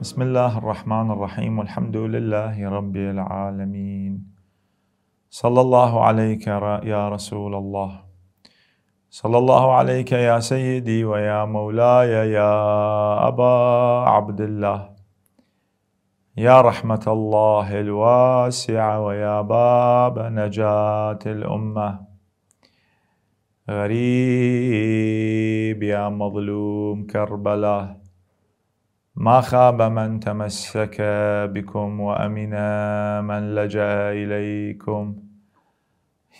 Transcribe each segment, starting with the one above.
بسم الله الرحمن الرحيم والحمد لله رب العالمين. صلى الله عليك يا رسول الله، صلى الله عليك يا سيدي ويا مولاي يا أبا عبد الله، يا رحمة الله الواسعة ويا باب نجاة الأمة. غريب يا مظلوم كربلاء، ما خاب من تمسك بكم وأمن من لجأ إليكم.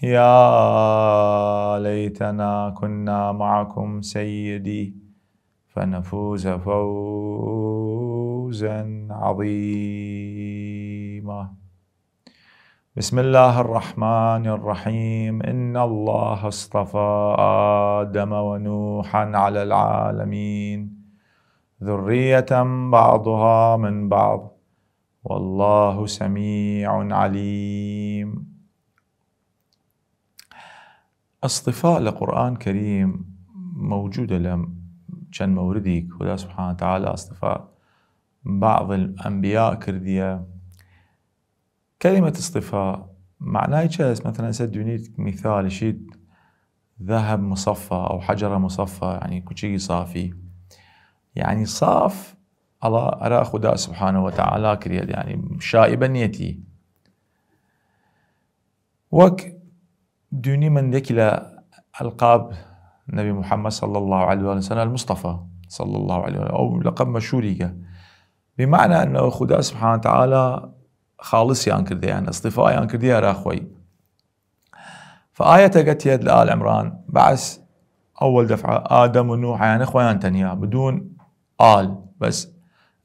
يا ليتنا كنا معكم سيدي فنفوز فوزا عظيما. بسم الله الرحمن الرحيم. إن الله اصطفى آدم ونوحا على العالمين، ذرية بعضها من بعض، والله سميع عليم. اصطفاء لقرآن كريم موجودة لم كان موردي خدا سبحانه وتعالى اصطفاء بعض الأنبياء كردية. كلمة اصطفاء معناه كاس مثلا سدوني مثال شيد ذهب مصفى أو حجرة مصفى، يعني كشي صافي، يعني صاف الله أرى خدا سبحانه وتعالى كريد، يعني شائبا نيتي وك دوني من ذكلا ألقاب نبي محمد صلى الله عليه وسلم المصطفى صلى الله عليه وسلم، أو لقب مشهورية، بمعنى أنه خدا سبحانه وتعالى خالص ينكردي، يعني اصطفاء ينكردي يا أخوي. فآية قت يد لآل عمران بعث أول دفعة آدم ونوح، يعني أخوان تنيا بدون آل، بس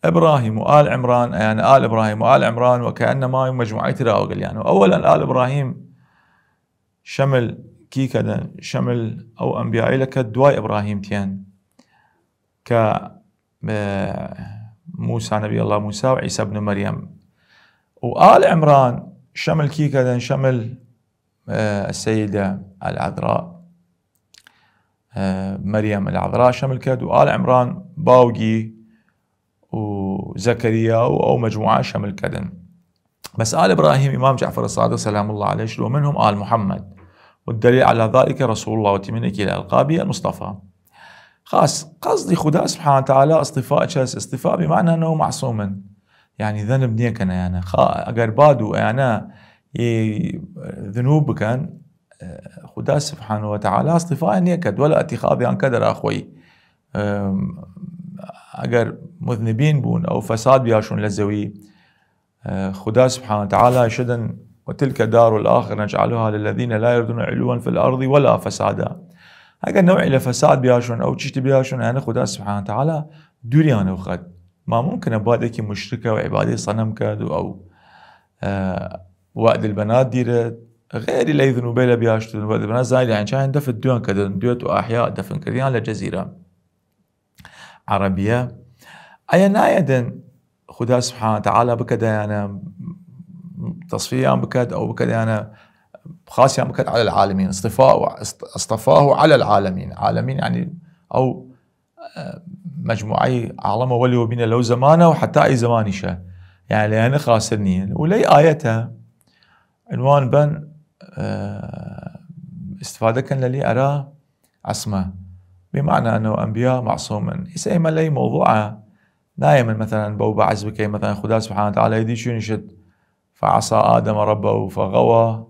إبراهيم وآل عمران، يعني آل إبراهيم وآل عمران وكأنما مجموعة تراوغل. يعني أولا آل إبراهيم شمل كي كذا شمل أو أنبياء لك دواي إبراهيم تيان ك موسى نبي الله موسى وعيسى ابن مريم. وآل عمران شمل كي كذا شمل السيدة العذراء مريم العذراء شمل كد، وآل عمران باوقي وزكريا أو مجموعة شمل كدن. بس آل إبراهيم إمام جعفر الصادق سلام الله عليه شلو منهم آل محمد، والدليل على ذلك رسول الله وتمنك إلى ألقابه المصطفى. خاص قصدي خدا سبحانه وتعالى اصطفاء كاس اصطفاء بمعنى أنه معصوم، يعني ذنب نيك أنا أقر بادو أنا ذنوب كان خدا سبحانه وتعالى اصطفاء نيكد ولا اتخاذ عن كدر أخوي. أقر مذنبين بون أو فساد بياشون للزوي، خدا سبحانه وتعالى يشدن وتلك دار الآخر نجعلها للذين لا يردون علوا في الأرض ولا فسادا. أقر نوعي لفساد بياشون أو تشتي بياشون، يعني خدا سبحانه وتعالى دوريان وخد ما ممكن أبادك مشركة وعبادة صنم كاد أو وقت البنات ديرت غير اللي ذنوبي لا بياشتون وقت البنات زايد، يعني كان دفن دون كدن دوت وأحياء دفن كدين على جزيرة عربية. أي نايدن خدا سبحانه وتعالى بكذا أنا تصفية بكذا أو بكذا أنا خاصة بكذا على العالمين، اصطفاه على العالمين. عالمين يعني أو مجموعي عالم ولي وبين لو زمانه وحتى أي زمانشة، يعني لأن خاسرني ولي آيتها عنوان بن استفادة كان للي أراه عصمة، بمعنى أنه أنبياء معصوما يسأل لي موضوعه دائما مثلا بو بعز بكي مثلا خدا سبحانه وتعالى يدي شو نشد فعصى آدم ربه فغوى،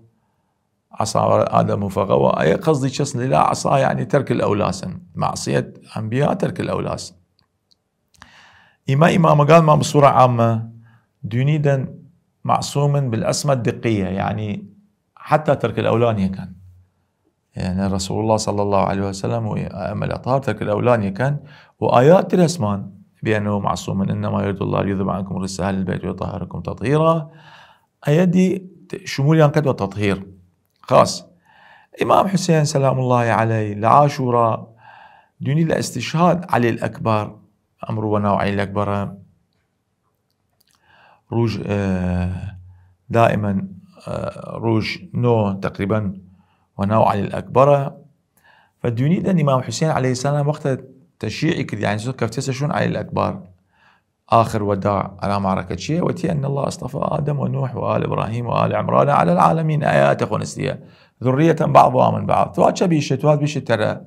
عصى آدم فغوى، أي قصدي شصن لا عصى يعني ترك الأولاس، معصية أنبياء ترك الأولاس. إمام قال ما بصورة عامة دونيدا معصوم بالأسمى الدقية، يعني حتى ترك الأولانية كان، يعني رسول الله صلى الله عليه وسلم وأئمة الأطهار ترك الأولانية كان، وآيات الأسمان بأنه معصوم إنما يريد الله ليذهب عنكم الرجس أهل البيت ويطهركم تطهيرا. أيدي شمول ينقد وتطهير خاص. إمام حسين سلام الله عليه لعاشوراء دوني لاستشهاد علي الأكبر أمر وناو علي الأكبر روج دائما روج نو تقريبا وناو علي الأكبر. فدوني دن إمام حسين عليه السلام وقت تشيعي كده، يعني كيف تسشون علي الأكبر آخر وداع على معركة شيء وتي أن الله اصطفى آدم ونوح وآل إبراهيم وآل عمران على العالمين آيات خنسية ذرية بعضها من بعض. تواتش بيشت وهذا بيشت ترى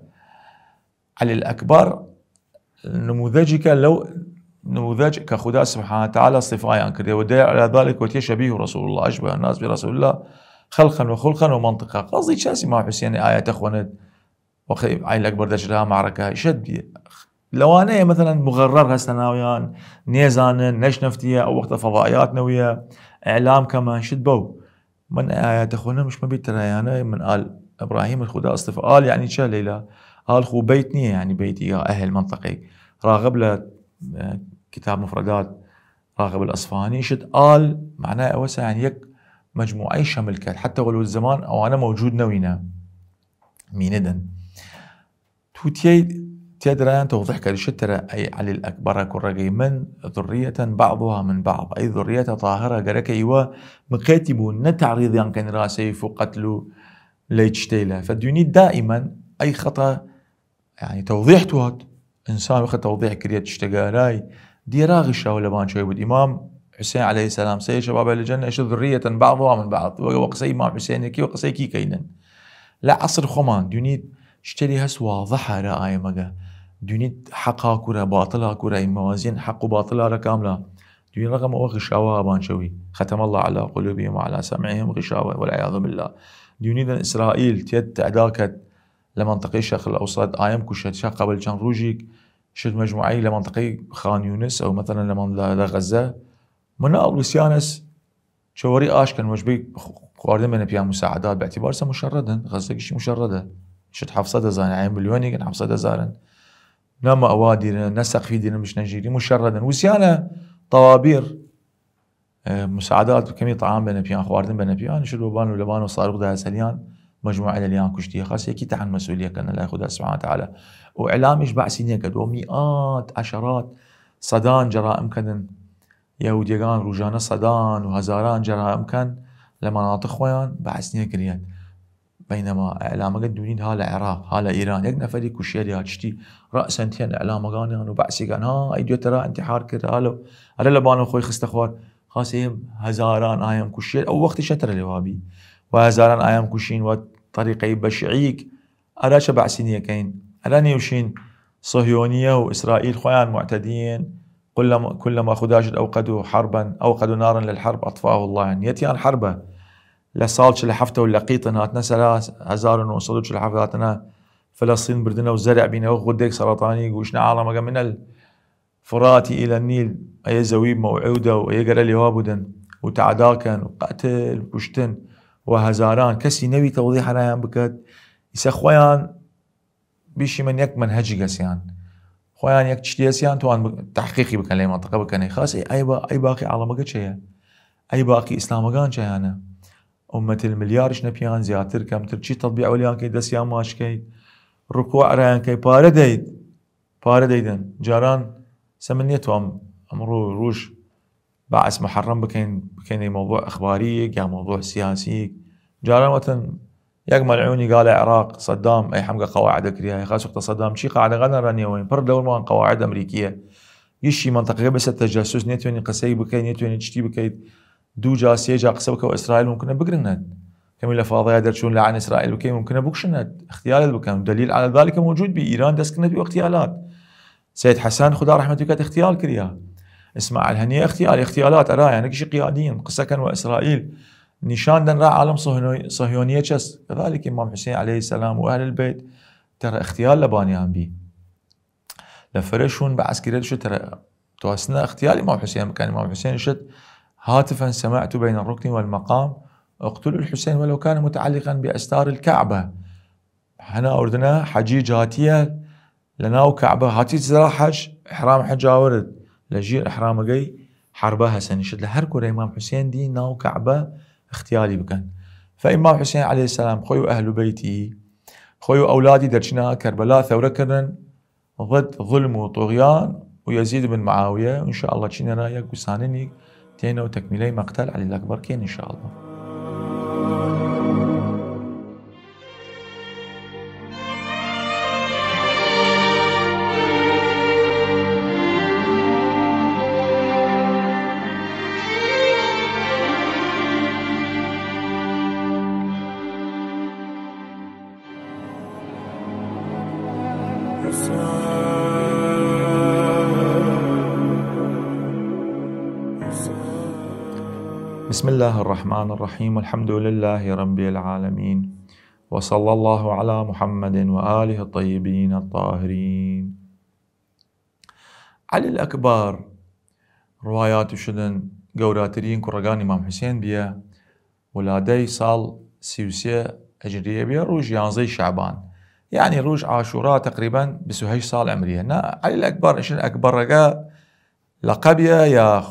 علي الأكبر نموذجك لو نموذج كخدا سبحانه وتعالى صفايا كذا ودليل على ذلك وتي شبيه رسول الله أشبه الناس برسول الله خلقا وخلقا ومنطقا. قصدي شاسي ما حسين آيات أخوند وخي علي الأكبر دجلها معركة شد لو أنا مثلا مغرر هالسناويان نيزان نشنفتية أو وقت فضائيات نوية إعلام كمان شد بو من آيات أخونا مش مبيت ترى أنا من آل إبراهيم الخدا اصطفى آل يعني شا ليلى آل خو بيتني يعني بيتي يا أهل منطقي راغب له كتاب مفردات راغب الأصفهاني شد آل معناه أوسع يعني يك مجموعي شمل كات حتى ولو الزمان أو أنا موجود نوينا ميندن توتي تدران توضح كالشترة أي علي الأكبر كرجي من ذرية بعضها من بعض أي ذرية طاهرة جرك أيوة مكاتبو نتعريض يعني كان راسي فقتلو ليتشتيله. فالدنيا دائما أي خطأ يعني توضيح توات إنسان وقت توضيح كريت اشتغالاي دي راغشة ولا بان شوي بالإمام حسين عليه السلام سي شباب الجنة إيش ذرية بعضها من بعض وقصي إمام حسين كي وقصي كي كينن لا عصر خمان دنيا اشتري هس واضحة رأي مجا دنيا حقا كرة باطلة كرة موازين حق وباطلة ركاملة دنيا رقم غشاوة بانشوي ختم الله على قلوبهم وعلى سمعهم غشاوة والعياذ بالله. دنيا إسرائيل تيد تعداكت لمنطقة الشرق الأوسط آيام كشت شا قبل كان روجيك شد مجموعي لمنطقة خان يونس أو مثلا لغزة من أولوسيانس شوري آش كان مجبي خواردن من بيان مساعدات باعتبار مشردن غزة كشي مشردة شد حفصة زان عين مليوني كان حفصة زارن نما أوادي نسق في دين مش نجيري مشردن وسيانة طوابير مساعدات كمية طعام بين بيان خواردن بين بيان شد وبان ولبان وصاروخ ده سليان مجموعة لليان كشتية خاصة يكي تحن مسؤولية كان الله ياخذها سبحانه وتعالى. وإعلام يشبع سنين كد ومئات عشرات صدان جرائم كدن يهوديان روجانا صدان وهزاران جرائم كان لمناطق خوان بعد سنين كريات. بينما إعلام قد دونين هلا عراق هلا إيران يقنا فدي كشية لها تشتي رأسا تين إعلام قاني وبعسي كان ها أيديو ترى انتحار كده هلو هلا لبانو خوي خستخوار خاصة هزاران آيام كشية أو وقت شتر الوابي وهزاران آيام كشين وطريقي بشعيك ألا شبع سنية كين ألا نيوشين صهيونية وإسرائيل خوان معتدين كلما خداجت أوقدوا حربا أوقدوا نارا للحرب أطفاه الله يعني يتيان حربة لصالش لحفته ولقيتنا هاتنا 3000 ونوصلوش لحفتنا فلسطين بردنا وزرع بينا وغديك سرطاني وشنا عالم من الفراتي إلى النيل أي زويب موعودة وأي قرى وابدا وتعداكن وقتل بوشتن وهزاران كسي نبي توضيح عليهم بكت يسخويان بيشي من يك منهجي قسيان خويان يك تشتيسيان توان تحقيقي بكن لي منطقة بكن خاص أي باقي على ما قد شيء أي باقي إسلام كان شيء أنا أمة المليار شنبيان زياتر كم ترشي تطبيع وليان كي دسيان ماش كي ركوع ريان كي بارديدن جاران سمنيتهم أمرو روش بعث محرم بكين موضوع إخباري يا موضوع سياسي جاران وطن يقمل عيوني قال العراق صدام أي حمقى قواعد كريها خاص وقت صدام شي قاعدة غنى رانيا وين برد دور مان قواعد أمريكية يشي منطقة بس التجسس نيتوني قسي بكين نيتوني تشتي بكين دو جا سيجا قسبك وإسرائيل ممكن بقرند كميلا فاضية درشون لعن إسرائيل بكين ممكن بوكشند اغتيالات بكين دليل على ذلك موجود بإيران دسكنت باغتيالات سيد حسن خدا رحمته كانت اغتيال كريها اسماعيل هنية اغتيالات أراه يعني كشي قياديين قصة كان وإسرائيل نشان دن راح عالم صهيونية كس كذلك إمام حسين عليه السلام وأهل البيت ترى اغتيال لبانيان بي لفرشون بعسكرية شو ترى تواسنا اغتيال إمام حسين كان إمام حسين شد هاتفا سمعت بين الركن والمقام اقتلوا الحسين ولو كان متعلقا بأستار الكعبة هنا أردنا حجيج هاتية لناو كعبة هاتي تزرع حج إحرام حجا ورد لجير إحرام جاي حربها سنشد لهركو إمام حسين دي ناو كعبة اختياري بكن. فإمام حسين عليه السلام خويو أهل بيتي خويو أولادي درجنا كربلاء ثورة كرن ضد ظلم وطغيان ويزيد بن معاوية وإن شاء الله تشينا رايك وسانني تينا وتكميلي مقتل علي الأكبر كين إن شاء الله. بسم الله الرحمن الرحيم، والحمد لله رب العالمين، وصلى الله على محمد وآله الطيبين الطاهرين. علي الأكبر روايات شدن قوراترين كرقان إمام حسين بيا ولادي صال 33 هجرية بيا روج يانزي شعبان، يعني روج عاشوراء تقريبا بسهيش صال عمرية. علي الأكبر إيش الأكبر رقا لقبيا يا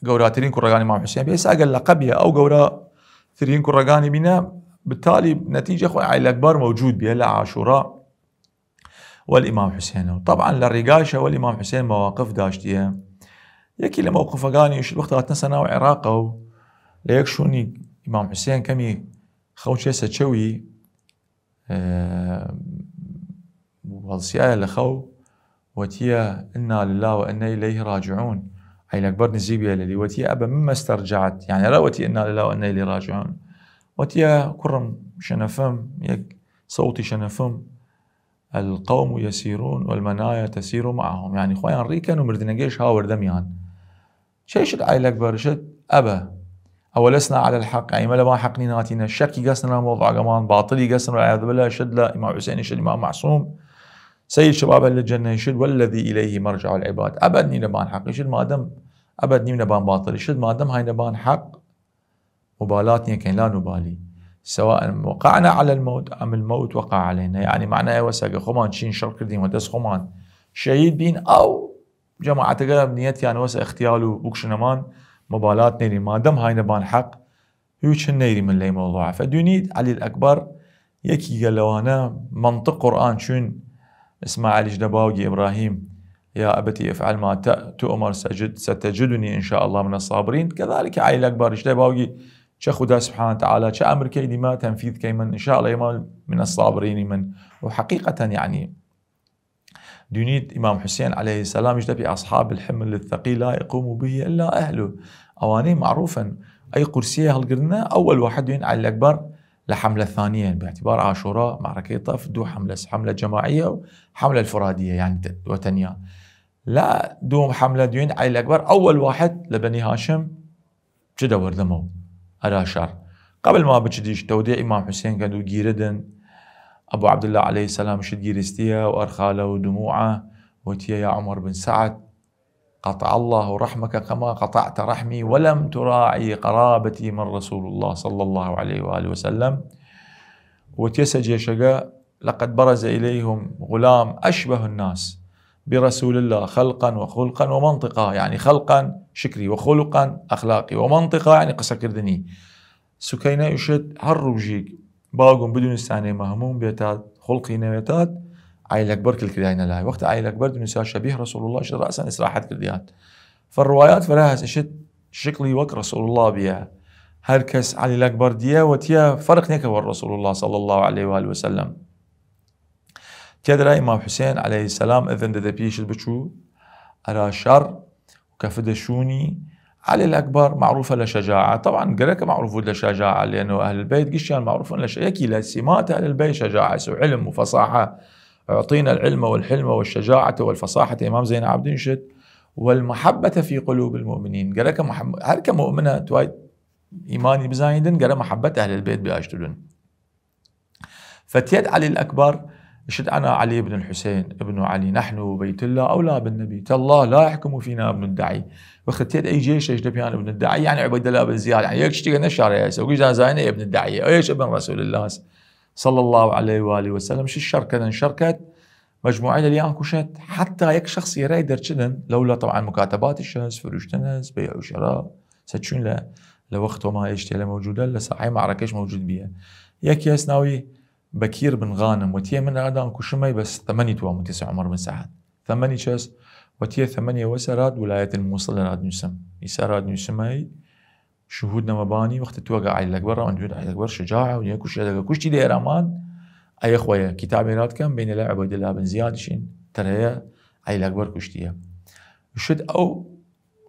قوراترين كرقان إمام حسين بيا ساقل لقبيا أو قوراترين كرقان بينا، بالتالي نتيجة علي الأكبر موجود بيا لعاشوراء والإمام حسين. طبعا للرقاشة والإمام حسين مواقف داشتية، يكي لموقف قاني وش الوقت غاتنا سنة وعراقه ليكشوني إمام حسين كمي خوشي ستشوي والسيايا لخو وتيا إنا لله وإنا إليه راجعون. أي الأكبر نزيبيا للي وتيا أبا مما استرجعت، يعني لا وتيا إنا لله وإنا إليه راجعون وتيا كرم شنفم يك صوتي شنفم القوم يسيرون والمنايا تسير معهم، يعني خويا ريكن ومردنقيش هاور دميان شيش العائلة أكبر شد أبا أو لسنا على الحق، يعني ما لما حقني ناتينا الشكي قسنا موضوع كمان باطلي قسنا والعياذ بالله شد لا إمام حسين يشد إمام معصوم سيد شباب الجنة يشد والذي إليه مرجع العباد. أبدني نبان حق يشد ما دام أبدني نبان باطل يشد ما دام هاي نبان حق مبالاتني كان لا نبالي سواء وقعنا على الموت أم الموت وقع علينا، يعني معناه وساق خمان شين شرق كردين ودس خمان شهيد بين أو جماعة تقال بنيتي يعني وسا اختيالو بوكشنمان مبالات نيري ما دام هاي نبان حق يوشن نيري من لي موضوع. فدونيد علي الأكبر يكي قال له أنا منطق قرآن شون إسماعيل جدباوجي إبراهيم يا أبتي افعل ما تؤمر ستجدني إن شاء الله من الصابرين، كذلك علي الأكبر جدباوجي شخدا سبحانه وتعالى شأمر كيدي ما تنفيذ كيمن إن شاء الله يمال من الصابرين من. وحقيقة يعني دونيد إمام حسين عليه السلام يجدبي أصحاب الحمل الثقيل لا يقوم به إلا أهله، أواني معروفا أي قرسية هالقرنا أول واحد دين علي الأكبر لحملة ثانية باعتبار عاشوراء معركة طف دو حملة جماعية وحملة الفرادية يعني وتنيا لا دوم حملة دين علي الأكبر أول واحد لبني هاشم جدا وردمو على شر قبل ما بتشديش توديع إمام حسين كانوا جيردن أبو عبد الله عليه السلام شد جيرستيه وأرخاله ودموعه وتيا يا عمر بن سعد قطع الله رحمك كما قطعت رحمي ولم تراعي قرابتي من رسول الله صلى الله عليه وآله وسلم. وتيسج شقا لقد برز إليهم غلام أشبه الناس برسول الله خلقا وخلقا ومنطقا، يعني خلقا شكري وخلقا أخلاقي ومنطقا يعني قصة كردني سكينة يشد هالروجيك باقوم بدون استعنى مهموم بيتات خلقي نويتات عائلة أكبر كل كدينا لها وقت عائلة أكبر دون شبيه رسول الله شد رأسا إسراحات كرديات. فالروايات فلاها شد شكلي وك رسول الله بيها هركس علي الأكبر ديا وتيا فرق نكوى رسول الله صلى الله عليه وآله وسلم. تيادرا إمام حسين عليه السلام إذن دا بيش البشو على شر وكفدشوني علي الأكبر معروفة لشجاعة، طبعا قريك معروف لشجاعة لأنه أهل البيت قشيان معروفون لشجاعة لسمات أهل البيت شجاعة علم وفصاحة، أعطينا العلم والحلم والشجاعة والفصاحة إمام زين العابدين شد والمحبة في قلوب المؤمنين قريك هركة مؤمنة توايد إيماني بزايدن قرى محبة أهل البيت بأشتدن. فتيد علي الأكبر شد أنا علي بن الحسين ابن علي نحن بيت الله أولى بالنبي تالله لا يحكم فينا ابن الدعي وختيت أي جيش يجدبيان ابن الدعي يعني عبيد الله بن زياد يعني يكشتي نشار يا سوقي زاينة ابن الدعي ايش ابن رسول الله صلى الله عليه وآله وسلم. شو الشركة شركة مجموعة اليوم كشت حتى يك شخص يرايدر شدن لولا طبعا مكاتبات الشمس فروش تنس بيع وشراء ستشون له لوقت وما يشتغل موجودة لساعة معركش موجود بيها يك يسناوي بكير بن غانم وتيه من هذا كشمي بس 8 توام 9 عمر بن سعد 8 شاس وتيه 8 وسراد ولاية الموصل راد نسم يسراد نسمي شهودنا مباني وقت توقع علي الأكبر وانجود علي الأكبر شجاعة ويكوش هذا كوش تدي إرامان أي أخويا كتاب راد كان بين لا عبيد الله بن زياد شين ترى علي الأكبر كوشتيه شد أو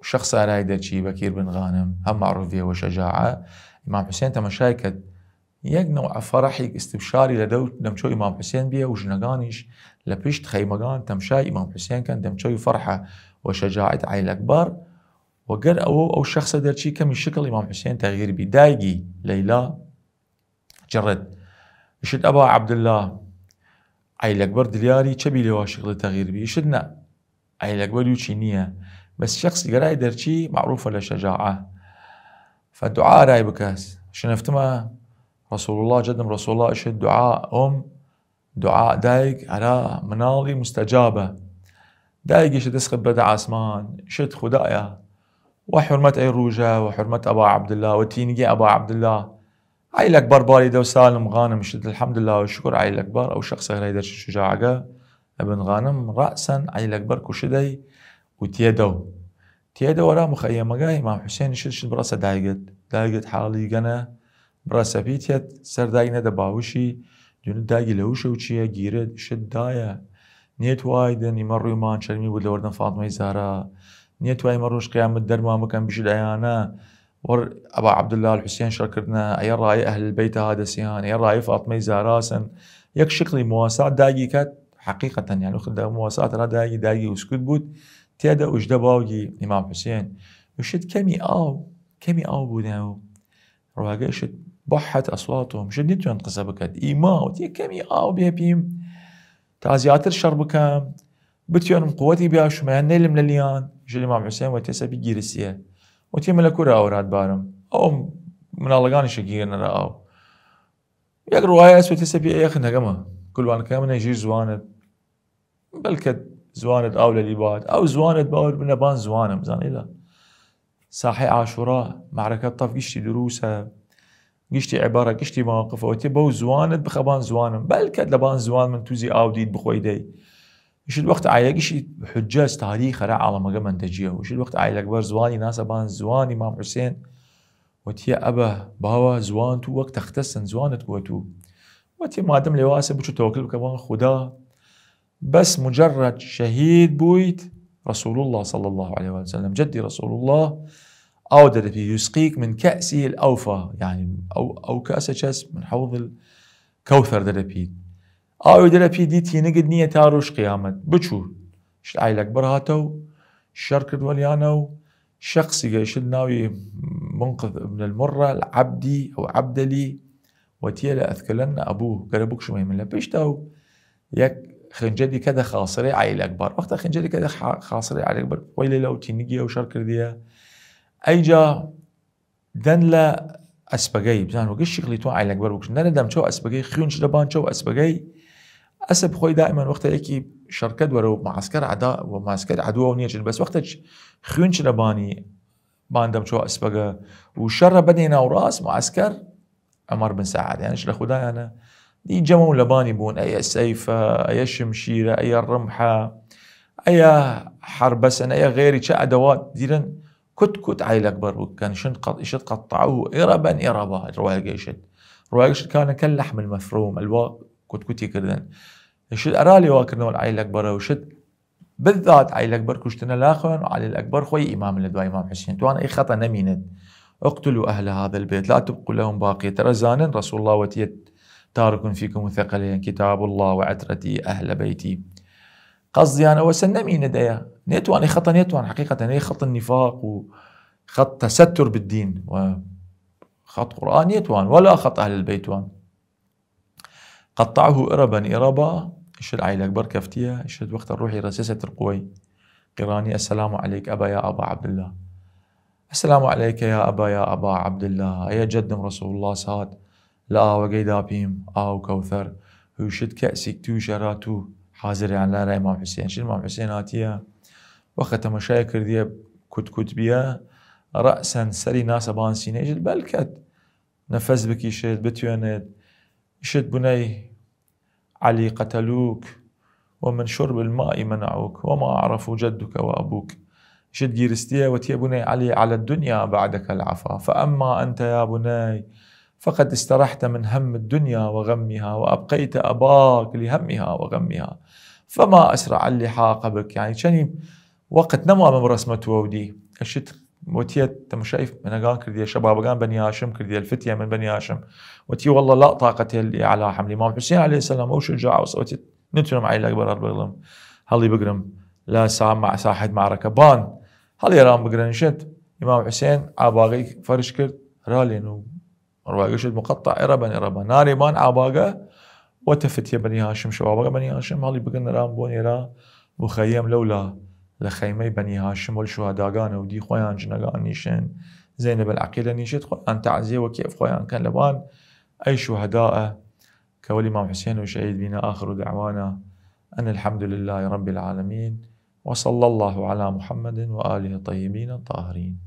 شخص رايدة شي بكير بن غانم هم معروف فيه وشجاعة. إمام حسين تمشايكد يك نوع فرحي استبشاري لدو دمشو إمام حسين بيه وجنقانيش لبشت خيمقان تمشاي إمام حسين كان دمشو فرحة وشجاعة عائلة أكبر وقال أو الشخص درشي كم الشكل إمام حسين تغيير بدايقي ليلى جرد يشد أبا عبد الله عيل أكبر دلياري تبي لي شغل تغيير بي يشدنا عيل أكبر يوشينية بس شخص قراي درشي معروف ولا شجاعة فالدعاء راي بكاس شنفتما رسول الله جدم رسول الله اشد دعاء دعاء دايق على مناضي مستجابة دايق يشد اسخب بدا عسمان شد خدايا وحرمة أي روجة وحرمة أبا عبد الله وتينجي أبا عبد الله عيل أكبر بالي دو سالم غانم شد الحمد لله والشكر عيل أكبر أو شخص غير يدرش شجاعة ابن غانم رأسا عيل أكبر كشدي وتيدو ورا مخيمة جاي إمام حسين شد براسه دايقت حالي جنا براسه بيتيت سر دايقنا دباوشي دون دايق لهوش وشيا جيرد شد دايا نيت وايدن يمروا يمان شرمي بود لوردن فاطمة زهراء نيت واي مروش قيام الدر ما مكان بيجي العيانا ور أبا عبد الله الحسين شكرنا أي رأي أهل البيت هذا سيان أي رأي فاطمة زهراء سن يك شكلي مواساة دايقي كات حقيقة يعني أخذ مواساة را دايقي وسكت بود تيدا وش دباوجي إمام حسين وشد كمي آو بوداو رواقي شد بحت أصواتهم شد نتوان قصبكت إيما وتي كمي آو بيبيم تعزيات الشربكام بتيون قوتي بياشو ما نيل مليان شد إمام حسين وتيسا بيجي رسيه وتي ملكورة أوراد بارم أو من اللقاني شكيرنا رأو يقروا رواية أسوة تيسا بي أي أخنها كما كل وان كامنا يجي زواند بلكت زواند أو لليباد أو زواند باور بنبان زوانم زان إلا ساحي عاشوراء معركة طف قشتي دروسها قشتي عبارة قشتي مواقف وتي بو زواند بخبان زوانم بلكت لبان زوان من توزي آو ديد بخويدي وش الوقت عايلة قشي حجاز تاريخ رع على مقام تجيه وش الوقت عايلة أكبر زواني ناس بان زوان إمام حسين وتي أبا باوا زوان تو وقت اختصن زوانت قوتو وتي مادم لواسه بوشو توكل بكبان خدا بس مجرد شهيد بويت رسول الله صلى الله عليه وسلم جدي رسول الله أو دربي يسقيك من كأسه الأوفى يعني أو كأس جس من حوض الكوثر دربي أو دربي ديتي نقد نية تاروش قيامت بتشو شل عيل أكبر هاتو الشركة وليانو شخصي يشل ناوي منقذ ابن المرة العبدي أو عبدلي وتيلا أذكلن أبوه قربوك شو من لبشتو يك خنجدي كذا خاصري عيل أكبر وقت خنجدي كذا خاصري عيل أكبر ويلي لو تينيجي أو شركة ديا أيجا دن لا أسبقي بزان وقش شغلي تو عيل أكبر وكش ندم شو أسبقي خيون شدبان شو أسبقي أسب خوي دائما وقت هيك شركة ورو معسكر عداء ومعسكر عدو ونيجن بس وقت خيون شدباني باندم شو أسبقه وشر بدينا وراس معسكر عمر بن سعد يعني شل خداي أنا دي جمو لباني بون أي سيفة أي شمشيرة أي الرمحة أي حربسن أي غيري شا أدوات ديرن كت عيل أكبر وكان يشد قطعوه إربا رواية يشد كان كاللحم المفروم الواق كتي كردن يشد أرالي واكرنا العيل أكبر وشد بالذات عيل أكبر كشتنا لاخوان وعلي الأكبر خوي إمام الدواء إمام حسين توان أي خطأ نميند اقتلوا أهل هذا البيت لا تبقوا لهم باقية ترى زانن رسول الله وتيت تارك فيكم ثقلين كتاب الله وعترتي أهل بيتي قصدي أنا وسنمي ندايا نيتوان خط نيتوان حقيقة هي خط النفاق وخط تستر بالدين وخط قرآن نيتوان ولا خط أهل البيت وان قطعه إربا إشد عيل أكبر كفتية إشد وقت الروحي رسيسة القوي قراني السلام عليك أبا يا أبا عبد الله السلام عليك يا أبا عبد الله يا جدم رسول الله ساد لا وقيدا بيم أو كوثر وشد كأسك تو شراتو حاضر يعني لا رأي إمام حسين شد إمام حسين آتيا وقت مشاكر دي كت بيا رأسا سري ناس بان سيني يشد بلكت نفس بك يشد بتيوند يشد بني علي قتلوك ومن شرب الماء منعوك وما عرفوا جدك وأبوك يشد جيرستيا وتي بني علي على الدنيا بعدك العفا فأما أنت يا بني فقد استرحت من هم الدنيا وغمها وأبقيت أباك لهمها وغمها فما أسرع اللحاق بك يعني شني وقت نما من رسمة ودي أشت وتيت تم شايف من قان كردي شباب قان بني هاشم كردي الفتية من بني هاشم وتي والله لا طاقة لي على حمل الإمام حسين عليه السلام أو شجاع وصوتي نترم عيل أكبر بغلم هلي بقرم لا ساعة مع ساحة معركة بان هلي رام بقرن شت إمام حسين عباغي فرش كرت رالين ورواقي شد مقطع إربا ناري بان عباغة وتفت يا بني هاشم شو عباغة بني هاشم هالي بقنا رام بوني را مخيم لولا لخيمي بني هاشم والشهداء قانا ودي خويان جنقان نيشن زينب العقيلة نيشت خويان تعزية وكيف خويان كان لبان أي شهداء كولي إمام حسين وشهيد بنا. آخر دعوانا أن الحمد لله رب العالمين وصلى الله على محمد وآله الطيبين الطاهرين.